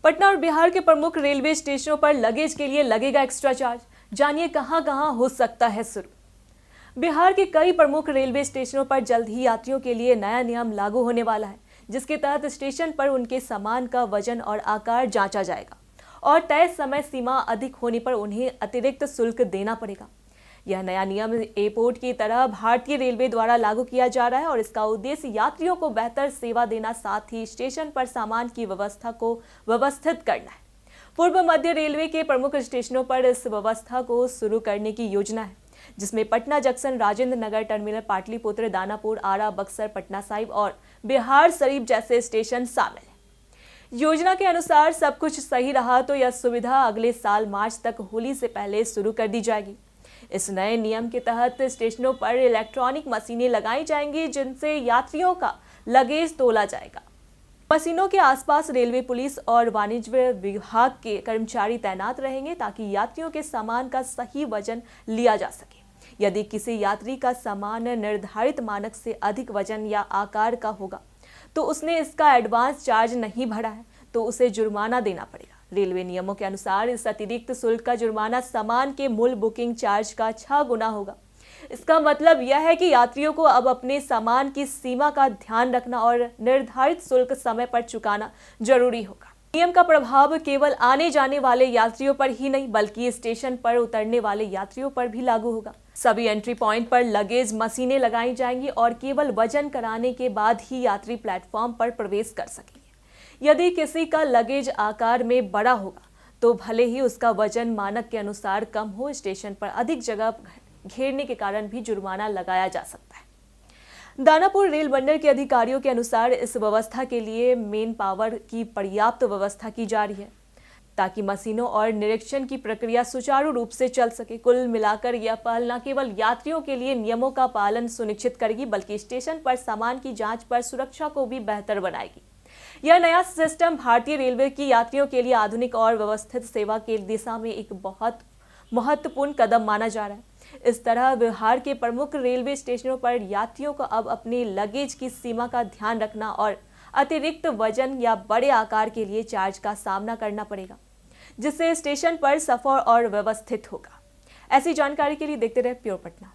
पटना और बिहार के प्रमुख रेलवे स्टेशनों पर लगेज के लिए लगेगा एक्स्ट्रा चार्ज। जानिए कहां-कहां हो सकता है शुरू। बिहार के कई प्रमुख रेलवे स्टेशनों पर जल्द ही यात्रियों के लिए नया नियम लागू होने वाला है, जिसके तहत स्टेशन पर उनके सामान का वजन और आकार जांचा जाएगा और तय समय सीमा अधिक होने पर उन्हें अतिरिक्त शुल्क देना पड़ेगा। यह नया नियम एयरपोर्ट की तरह भारतीय रेलवे द्वारा लागू किया जा रहा है और इसका उद्देश्य यात्रियों को बेहतर सेवा देना, साथ ही स्टेशन पर सामान की व्यवस्था को व्यवस्थित करना है। पूर्व मध्य रेलवे के प्रमुख स्टेशनों पर इस व्यवस्था को शुरू करने की योजना है, जिसमें पटना जंक्शन, राजेंद्र नगर टर्मिनल, पाटलिपुत्र, दानापुर, आरा, बक्सर, पटना साहिब और बिहार शरीफ जैसे स्टेशन शामिल हैं। योजना के अनुसार सब कुछ सही रहा तो यह सुविधा अगले साल मार्च तक होली से पहले शुरू कर दी जाएगी। इस नए नियम के तहत स्टेशनों पर इलेक्ट्रॉनिक मशीनें लगाई जाएंगी, जिनसे यात्रियों का लगेज तोला जाएगा। मशीनों के आसपास रेलवे पुलिस और वाणिज्य विभाग के कर्मचारी तैनात रहेंगे, ताकि यात्रियों के सामान का सही वजन लिया जा सके। यदि किसी यात्री का सामान निर्धारित मानक से अधिक वजन या आकार का होगा तो उसने इसका एडवांस चार्ज नहीं भरा है तो उसे जुर्माना देना पड़ेगा। रेलवे नियमों के अनुसार इस अतिरिक्त शुल्क का जुर्माना सामान के मूल बुकिंग चार्ज का 6 गुना होगा। इसका मतलब यह है कि यात्रियों को अब अपने सामान की सीमा का ध्यान रखना और निर्धारित शुल्क समय पर चुकाना जरूरी होगा। नियम का प्रभाव केवल आने जाने वाले यात्रियों पर ही नहीं, बल्कि स्टेशन पर उतरने वाले यात्रियों पर भी लागू होगा। सभी एंट्री पॉइंट पर लगेज मशीनें लगाई जाएंगी और केवल वजन कराने के बाद ही यात्री प्लेटफॉर्म पर प्रवेश कर सकेंगे। यदि किसी का लगेज आकार में बड़ा होगा तो भले ही उसका वजन मानक के अनुसार कम हो, स्टेशन पर अधिक जगह घेरने के कारण भी जुर्माना लगाया जा सकता है। दानापुर रेल मंडल के अधिकारियों के अनुसार इस व्यवस्था के लिए मेन पावर की पर्याप्त व्यवस्था की जा रही है, ताकि मशीनों और निरीक्षण की प्रक्रिया सुचारू रूप से चल सके। कुल मिलाकर यह पहल न केवल यात्रियों के लिए नियमों का पालन सुनिश्चित करेगी, बल्कि स्टेशन पर सामान की जांच पर सुरक्षा को भी बेहतर बनाएगी। यह नया सिस्टम भारतीय रेलवे की यात्रियों के लिए आधुनिक और व्यवस्थित सेवा के दिशा में एक बहुत महत्वपूर्ण कदम माना जा रहा है। इस तरह बिहार के प्रमुख रेलवे स्टेशनों पर यात्रियों को अब अपने लगेज की सीमा का ध्यान रखना और अतिरिक्त वजन या बड़े आकार के लिए चार्ज का सामना करना पड़ेगा, जिससे स्टेशन पर सफर और व्यवस्थित होगा। ऐसी जानकारी के लिए देखते रहे प्योर पटना।